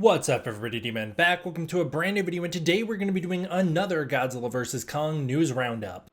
What's up everybody, D-Man back. Welcome to a brand new video, and today we're going to be doing another Godzilla vs. Kong news roundup.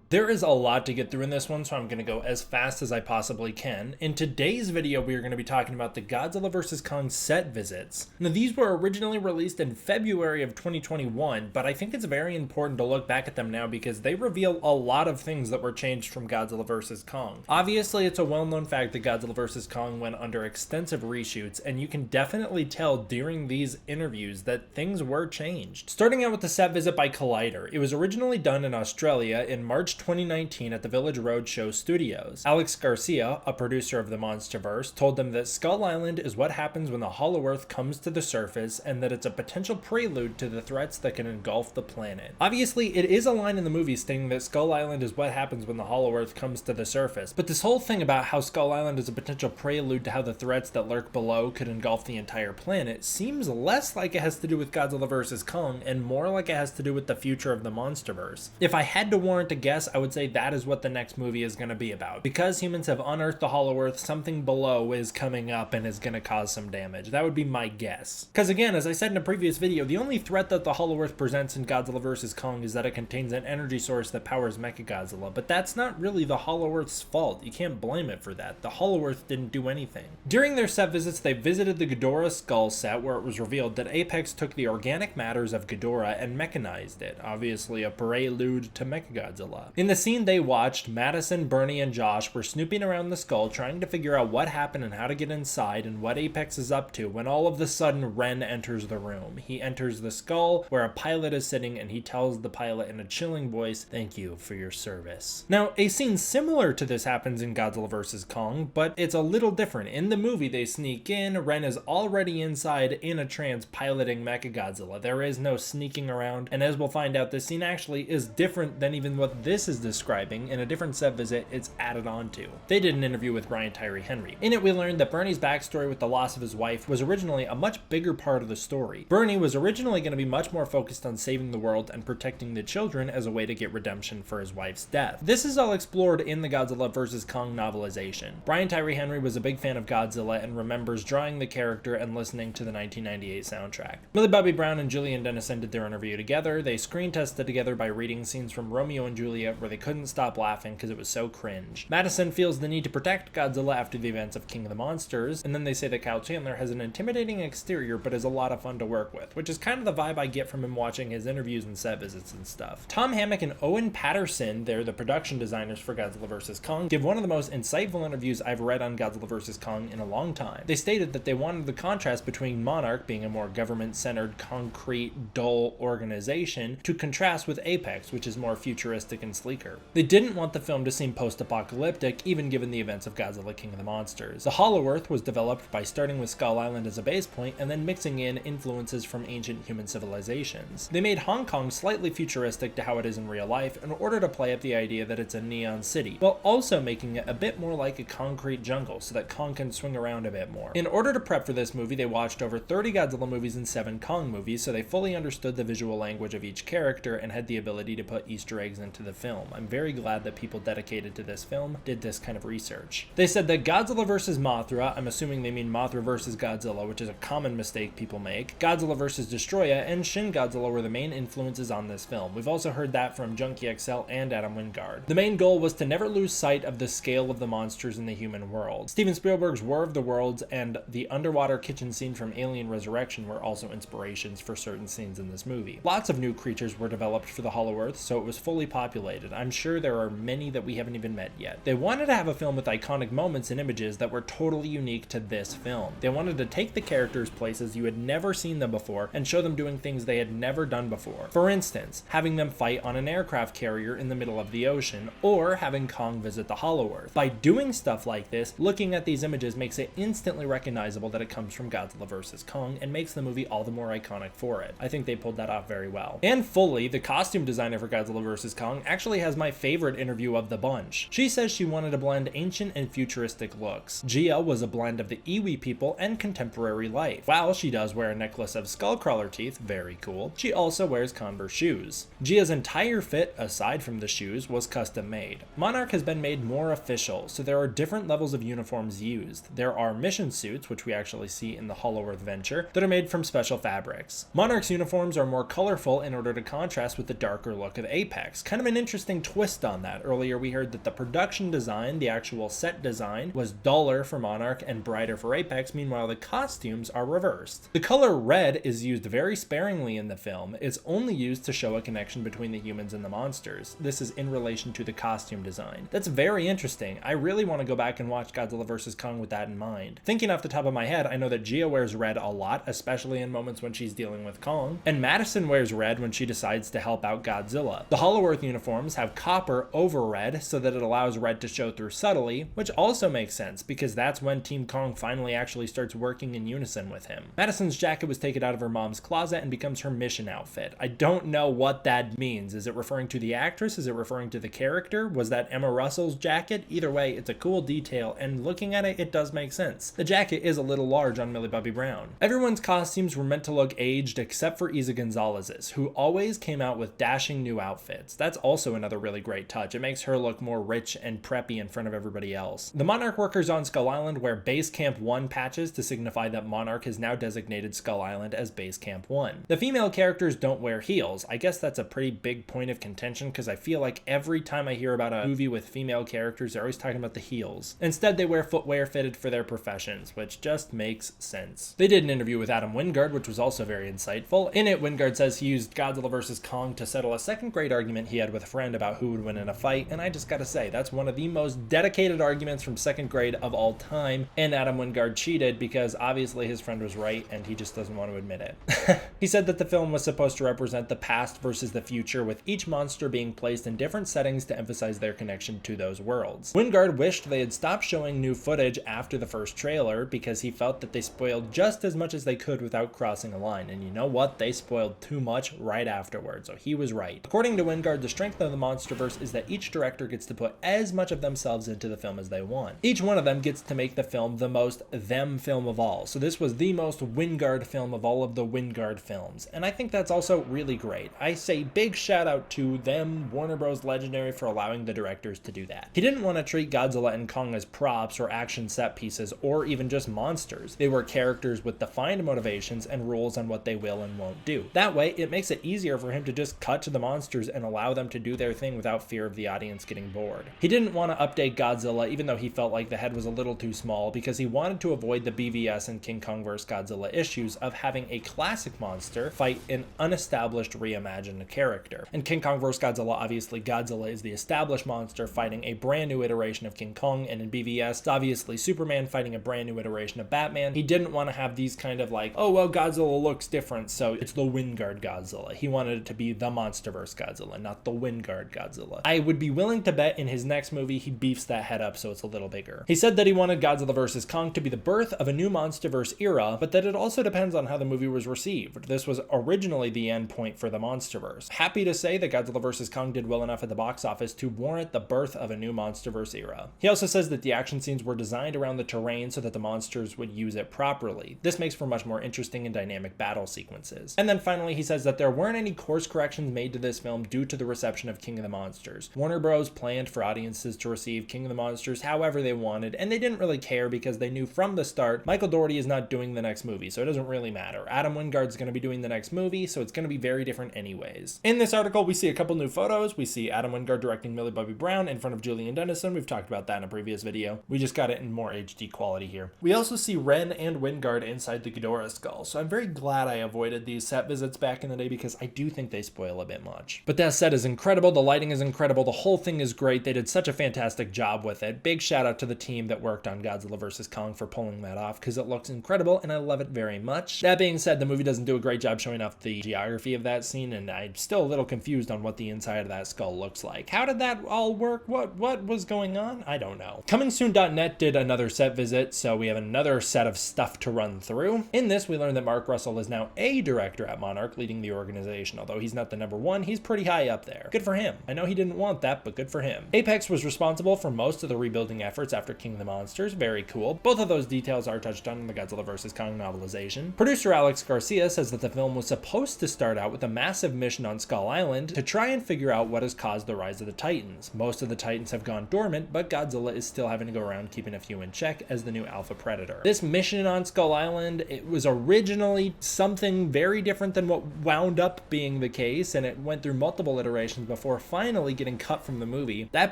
There is a lot to get through in this one, so I'm going to go as fast as I possibly can. In today's video, we are going to be talking about the Godzilla vs. Kong set visits. Now, these were originally released in February of 2021, but I think it's very important to look back at them now because they reveal a lot of things that were changed from Godzilla vs. Kong. Obviously, it's a well-known fact that Godzilla vs. Kong went under extensive reshoots, and you can definitely tell during these interviews that things were changed. Starting out with the set visit by Collider, it was originally done in Australia in March 2019 at the Village Roadshow Studios. Alex Garcia, a producer of the Monsterverse, told them that Skull Island is what happens when the Hollow Earth comes to the surface and that it's a potential prelude to the threats that can engulf the planet. Obviously, it is a line in the movie stating that Skull Island is what happens when the Hollow Earth comes to the surface, but this whole thing about how Skull Island is a potential prelude to how the threats that lurk below could engulf the entire planet seems less like it has to do with Godzilla vs. Kong and more like it has to do with the future of the Monsterverse. If I had to warrant a guess, I would say that is what the next movie is going to be about. Because humans have unearthed the Hollow Earth, something below is coming up and is going to cause some damage. That would be my guess. Because again, as I said in a previous video, the only threat that the Hollow Earth presents in Godzilla vs. Kong is that it contains an energy source that powers Mechagodzilla, but that's not really the Hollow Earth's fault. You can't blame it for that. The Hollow Earth didn't do anything. During their set visits, they visited the Ghidorah skull set where it was revealed that Apex took the organic matters of Ghidorah and mechanized it, obviously a prelude to Mechagodzilla. In the scene they watched, Madison, Bernie, and Josh were snooping around the skull trying to figure out what happened and how to get inside and what Apex is up to when all of a sudden Ren enters the room. He enters the skull where a pilot is sitting and he tells the pilot in a chilling voice, "Thank you for your service." Now, a scene similar to this happens in Godzilla vs. Kong, but it's a little different. In the movie, they sneak in, Ren is already inside in a trance piloting Mechagodzilla. There is no sneaking around, and as we'll find out, this scene actually is different than even what this is describing. In a different set visit, it's added on to. They did an interview with Brian Tyree Henry. In it, we learned that Bernie's backstory with the loss of his wife was originally a much bigger part of the story. Bernie was originally going to be much more focused on saving the world and protecting the children as a way to get redemption for his wife's death. This is all explored in the Godzilla vs. Kong novelization. Brian Tyree Henry was a big fan of Godzilla and remembers drawing the character and listening to the 1998 soundtrack. Millie Bobby Brown and Julie and Dennison did their interview together. They screen tested together by reading scenes from Romeo and Juliet where they couldn't stop laughing because it was so cringe. Madison feels the need to protect Godzilla after the events of King of the Monsters, and then they say that Kyle Chandler has an intimidating exterior but is a lot of fun to work with, which is kind of the vibe I get from him watching his interviews and set visits and stuff. Tom Hammock and Owen Patterson, they're the production designers for Godzilla vs. Kong, give one of the most insightful interviews I've read on Godzilla vs. Kong in a long time. They stated that they wanted the contrast between Monarch being a more government-centered, concrete, dull organization to contrast with Apex, which is more futuristic and sleeker. They didn't want the film to seem post-apocalyptic, even given the events of Godzilla King of the Monsters. The Hollow Earth was developed by starting with Skull Island as a base point and then mixing in influences from ancient human civilizations. They made Hong Kong slightly futuristic to how it is in real life in order to play up the idea that it's a neon city, while also making it a bit more like a concrete jungle so that Kong can swing around a bit more. In order to prep for this movie, they watched over 30 Godzilla movies and 7 Kong movies, so they fully understood the visual language of each character and had the ability to put Easter eggs into the film. I'm very glad that people dedicated to this film did this kind of research. They said that Godzilla vs. Mothra, I'm assuming they mean Mothra vs. Godzilla, which is a common mistake people make, Godzilla vs. Destroya, and Shin Godzilla were the main influences on this film. We've also heard that from Junkie XL and Adam Wingard. The main goal was to never lose sight of the scale of the monsters in the human world. Steven Spielberg's War of the Worlds and the underwater kitchen scene from Alien Resurrection were also inspirations for certain scenes in this movie. Lots of new creatures were developed for the Hollow Earth, so it was fully populated. I'm sure there are many that we haven't even met yet. They wanted to have a film with iconic moments and images that were totally unique to this film. They wanted to take the characters places you had never seen them before and show them doing things they had never done before. For instance, having them fight on an aircraft carrier in the middle of the ocean, or having Kong visit the Hollow Earth. By doing stuff like this, looking at these images makes it instantly recognizable that it comes from Godzilla vs. Kong and makes the movie all the more iconic for it. I think they pulled that off very well. And fully, the costume designer for Godzilla vs. Kong actually actually has my favorite interview of the bunch. She says she wanted to blend ancient and futuristic looks. Gia was a blend of the Iwi people and contemporary life. While she does wear a necklace of skullcrawler teeth, very cool, she also wears Converse shoes. Gia's entire fit, aside from the shoes, was custom made. Monarch has been made more official, so there are different levels of uniforms used. There are mission suits, which we actually see in the Hollow Earth Venture, that are made from special fabrics. Monarch's uniforms are more colorful in order to contrast with the darker look of Apex. Kind of an interesting twist on that. Earlier we heard that the production design, the actual set design, was duller for Monarch and brighter for Apex, meanwhile the costumes are reversed. The color red is used very sparingly in the film. It's only used to show a connection between the humans and the monsters. This is in relation to the costume design. That's very interesting. I really want to go back and watch Godzilla vs. Kong with that in mind. Thinking off the top of my head, I know that Gia wears red a lot, especially in moments when she's dealing with Kong, and Madison wears red when she decides to help out Godzilla. The Hollow Earth uniforms have copper over red so that it allows red to show through subtly, which also makes sense because that's when Team Kong finally actually starts working in unison with him. Madison's jacket was taken out of her mom's closet and becomes her mission outfit. I don't know what that means. Is it referring to the actress? Is it referring to the character? Was that Emma Russell's jacket? Either way, it's a cool detail, and looking at it, it does make sense. The jacket is a little large on Millie Bobby Brown. Everyone's costumes were meant to look aged except for Isa Gonzalez's, who always came out with dashing new outfits. That's also another really great touch. It makes her look more rich and preppy in front of everybody else. The Monarch workers on Skull Island wear Base Camp 1 patches to signify that Monarch has now designated Skull Island as Base Camp 1. The female characters don't wear heels. I guess that's a pretty big point of contention because I feel like every time I hear about a movie with female characters, they're always talking about the heels. Instead, they wear footwear fitted for their professions, which just makes sense. They did an interview with Adam Wingard, which was also very insightful. In it, Wingard says he used Godzilla vs. Kong to settle a second grade argument he had with a friend about who would win in a fight, and I just gotta say, that's one of the most dedicated arguments from second grade of all time, and Adam Wingard cheated because obviously his friend was right and he just doesn't want to admit it. He said that the film was supposed to represent the past versus the future, with each monster being placed in different settings to emphasize their connection to those worlds. Wingard wished they had stopped showing new footage after the first trailer because he felt that they spoiled just as much as they could without crossing a line, and you know what? They spoiled too much right afterwards, so he was right. According to Wingard, the strength of the MonsterVerse is that each director gets to put as much of themselves into the film as they want. Each one of them gets to make the film the most them film of all, so this was the most Wingard film of all of the Wingard films, and I think that's also really great. I say big shout out to them, Warner Bros. Legendary, for allowing the directors to do that. He didn't want to treat Godzilla and Kong as props or action set pieces or even just monsters. They were characters with defined motivations and rules on what they will and won't do. That way, it makes it easier for him to just cut to the monsters and allow them to do their thing without fear of the audience getting bored. He didn't want to update Godzilla even though he felt like the head was a little too small because he wanted to avoid the BVS and King Kong vs. Godzilla issues of having a classic monster fight an unestablished reimagined character. In King Kong vs. Godzilla, obviously Godzilla is the established monster fighting a brand new iteration of King Kong, and in BVS, it's obviously Superman fighting a brand new iteration of Batman. He didn't want to have these kind of like, oh well, Godzilla looks different, so it's the Wingard Godzilla. He wanted it to be the MonsterVerse Godzilla, not the Wingard Godzilla. I would be willing to bet in his next movie he beefs that head up so it's a little bigger. He said that he wanted Godzilla vs. Kong to be the birth of a new MonsterVerse era, but that it also depends on how the movie was received. This was originally the end point for the MonsterVerse. Happy to say that Godzilla vs. Kong did well enough at the box office to warrant the birth of a new MonsterVerse era. He also says that the action scenes were designed around the terrain so that the monsters would use it properly. This makes for much more interesting and dynamic battle sequences. And then finally, he says that there weren't any course corrections made to this film due to the reception of King of the Monsters. Warner Bros. Planned for audiences to receive King of the Monsters however they wanted, and they didn't really care because they knew from the start Michael Dougherty is not doing the next movie, so it doesn't really matter. Adam Wingard's going to be doing the next movie, so it's going to be very different anyways. In this article, we see a couple new photos. We see Adam Wingard directing Millie Bobby Brown in front of Julie and Dennison. We've talked about that in a previous video. We just got it in more HD quality here. We also see Ren and Wingard inside the Ghidorah skull, so I'm very glad I avoided these set visits back in the day because I do think they spoil a bit much. But that set is incredible, the lighting is incredible, the whole thing is great. They did such a fantastic job with it. Big shout out to the team that worked on Godzilla vs. Kong for pulling that off because it looks incredible and I love it very much. That being said, the movie doesn't do a great job showing off the geography of that scene, and I'm still a little confused on what the inside of that skull looks like. How did that all work? What was going on? I don't know. Comingsoon.net did another set visit, so we have another set of stuff to run through. In this, we learned that Mark Russell is now a director at Monarch, leading the organization. Although he's not the number one, he's pretty high up there. Good for him. him. I know he didn't want that, but good for him. Apex was responsible for most of the rebuilding efforts after King of the Monsters. Very cool. Both of those details are touched on in the Godzilla vs. Kong novelization. Producer Alex Garcia says that the film was supposed to start out with a massive mission on Skull Island to try and figure out what has caused the rise of the Titans. Most of the Titans have gone dormant, but Godzilla is still having to go around keeping a few in check as the new alpha predator. This mission on Skull Island, it was originally something very different than what wound up being the case, and it went through multiple iterations before finally getting cut from the movie. That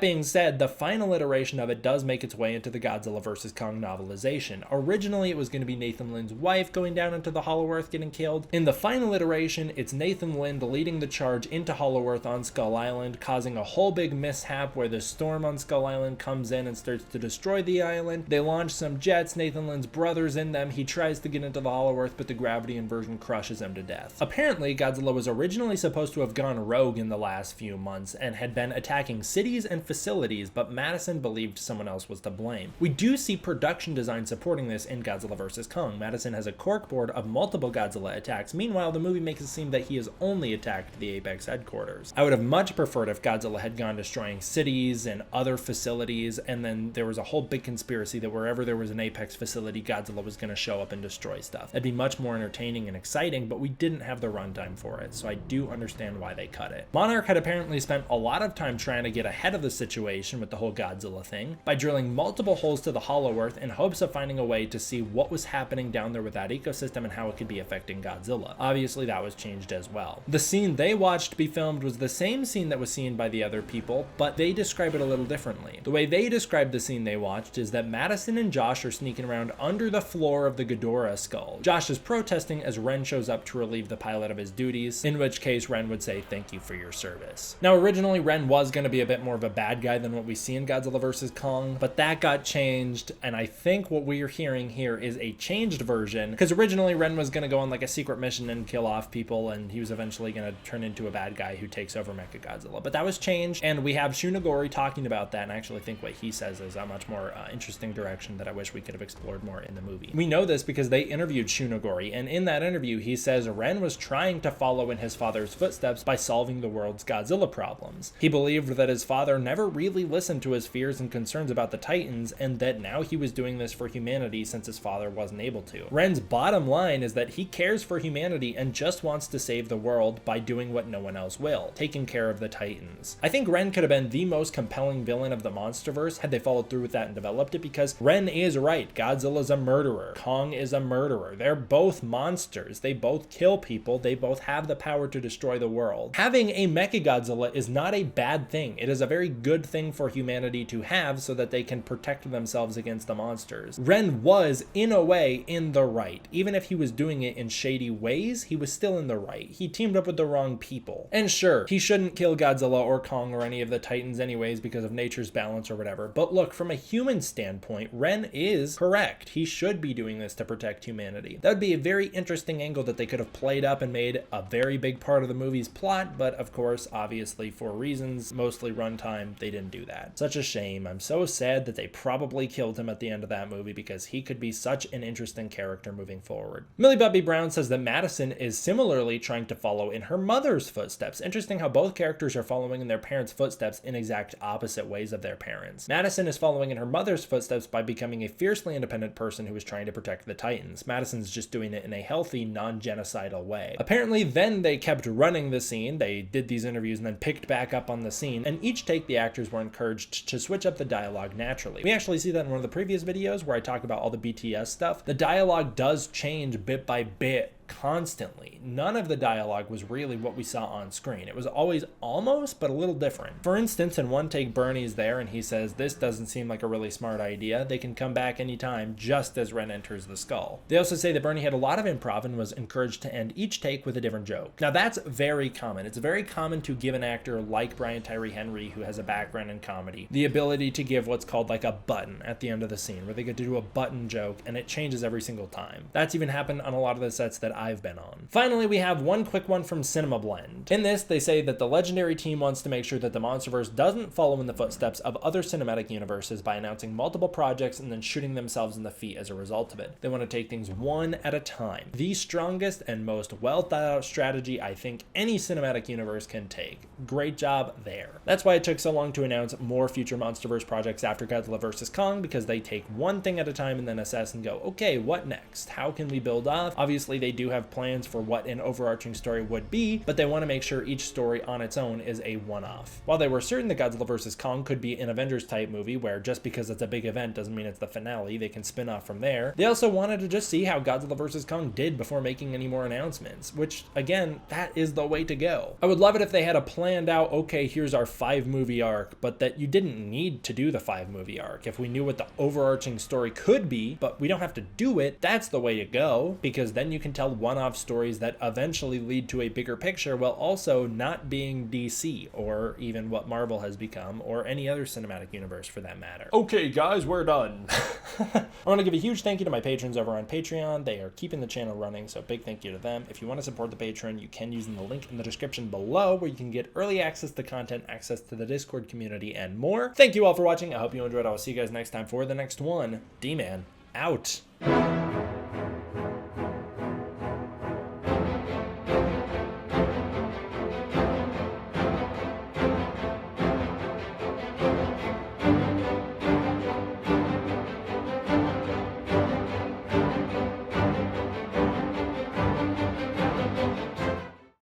being said, the final iteration of it does make its way into the Godzilla vs. Kong novelization. Originally, it was going to be Nathan Lynn's wife going down into the Hollow Earth getting killed. In the final iteration, it's Nathan Lynn leading the charge into Hollow Earth on Skull Island, causing a whole big mishap where the storm on Skull Island comes in and starts to destroy the island. They launch some jets, Nathan Lynn's brother's in them, he tries to get into the Hollow Earth, but the gravity inversion crushes him to death. Apparently, Godzilla was originally supposed to have gone rogue in the last few months and had been attacking cities and facilities, but Madison believed someone else was to blame. We do see production design supporting this in Godzilla vs. Kong. Madison has a corkboard of multiple Godzilla attacks. Meanwhile, the movie makes it seem that he has only attacked the Apex headquarters. I would have much preferred if Godzilla had gone destroying cities and other facilities, and then there was a whole big conspiracy that wherever there was an Apex facility, Godzilla was going to show up and destroy stuff. That'd be much more entertaining and exciting, but we didn't have the runtime for it, so I do understand why they cut it. Monarch had apparently spent a lot of time trying to get ahead of the situation with the whole Godzilla thing by drilling multiple holes to the Hollow Earth in hopes of finding a way to see what was happening down there with that ecosystem and how it could be affecting Godzilla. Obviously, that was changed as well. The scene they watched be filmed was the same scene that was seen by the other people, but they describe it a little differently. The way they described the scene they watched is that Madison and Josh are sneaking around under the floor of the Ghidorah skull. Josh is protesting as Ren shows up to relieve the pilot of his duties, in which case Ren would say, "Thank you for your service." Now, originally Ren was going to be a bit more of a bad guy than what we see in Godzilla vs. Kong, but that got changed, and I think what we're hearing here is a changed version, because originally Ren was going to go on like a secret mission and kill off people, and he was eventually going to turn into a bad guy who takes over Mechagodzilla. But that was changed, and we have Shunogori talking about that, and I actually think what he says is a much more interesting direction that I wish we could have explored more in the movie. We know this because they interviewed Shunogori, and in that interview he says Ren was trying to follow in his father's footsteps by solving the world's Godzilla problems. He believed that his father never really listened to his fears and concerns about the Titans, and that now he was doing this for humanity since his father wasn't able to. Ren's bottom line is that he cares for humanity and just wants to save the world by doing what no one else will, taking care of the Titans. I think Ren could have been the most compelling villain of the MonsterVerse had they followed through with that and developed it, because Ren is right. Godzilla's a murderer. Kong is a murderer. They're both monsters. They both kill people. They both have the power to destroy the world. Having a Mechagodzilla is not a bad thing. It is a very good thing for humanity to have so that they can protect themselves against the monsters. Ren was, in a way, in the right. Even if he was doing it in shady ways, he was still in the right. He teamed up with the wrong people. And sure, he shouldn't kill Godzilla or Kong or any of the Titans anyways because of nature's balance or whatever. But look, from a human standpoint, Ren is correct. He should be doing this to protect humanity. That would be a very interesting angle that they could have played up and made a very big part of the movie's plot, but of course, obviously for reasons, mostly runtime, they didn't do that. Such a shame. I'm so sad that they probably killed him at the end of that movie because he could be such an interesting character moving forward. Millie Bobby Brown says that Madison is similarly trying to follow in her mother's footsteps. Interesting how both characters are following in their parents' footsteps in exact opposite ways of their parents. Madison is following in her mother's footsteps by becoming a fiercely independent person who is trying to protect the Titans. Madison's just doing it in a healthy, non-genocidal way. Apparently, then they kept running the scene. They did these interviews and then picked back up on the scene, and each take the actors were encouraged to switch up the dialogue naturally. We actually see that in one of the previous videos where I talk about all the BTS stuff. The dialogue does change bit by bit constantly. None of the dialogue was really what we saw on screen. It was always almost, but a little different. For instance, in one take, Bernie's there and he says, "This doesn't seem like a really smart idea. They can come back anytime," just as Ren enters the skull. They also say that Bernie had a lot of improv and was encouraged to end each take with a different joke. Now that's very common. It's very common to give an actor like Brian Tyree Henry, who has a background in comedy, the ability to give what's called like a button at the end of the scene, where they get to do a button joke and it changes every single time. That's even happened on a lot of the sets that I've been on. Finally, we have one quick one from Cinema Blend. In this, they say that the Legendary team wants to make sure that the MonsterVerse doesn't follow in the footsteps of other cinematic universes by announcing multiple projects and then shooting themselves in the feet as a result of it. They want to take things one at a time. The strongest and most well thought out strategy I think any cinematic universe can take. Great job there. That's why it took so long to announce more future MonsterVerse projects after Godzilla vs. Kong, because they take one thing at a time and then assess and go, okay, what next? How can we build off? Obviously, they do have plans for what an overarching story would be, but they want to make sure each story on its own is a one-off. While they were certain that Godzilla vs. Kong could be an Avengers type movie where just because it's a big event doesn't mean it's the finale, they can spin off from there, they also wanted to just see how Godzilla vs. Kong did before making any more announcements, which again, that is the way to go. I would love it if they had a planned out, okay, here's our 5-movie arc, but that you didn't need to do the 5-movie arc. If we knew what the overarching story could be, but we don't have to do it, that's the way to go, because then you can tell one-off stories that eventually lead to a bigger picture while also not being DC or even what Marvel has become or any other cinematic universe for that matter. Okay guys, we're done. I want to give a huge thank you to my patrons over on Patreon. They are keeping the channel running, so big thank you to them. If you want to support the Patreon, you can use the link in the description below where you can get early access to content, access to the Discord community, and more. Thank you all for watching. I hope you enjoyed. I will see you guys next time for the next one. D-Man, out.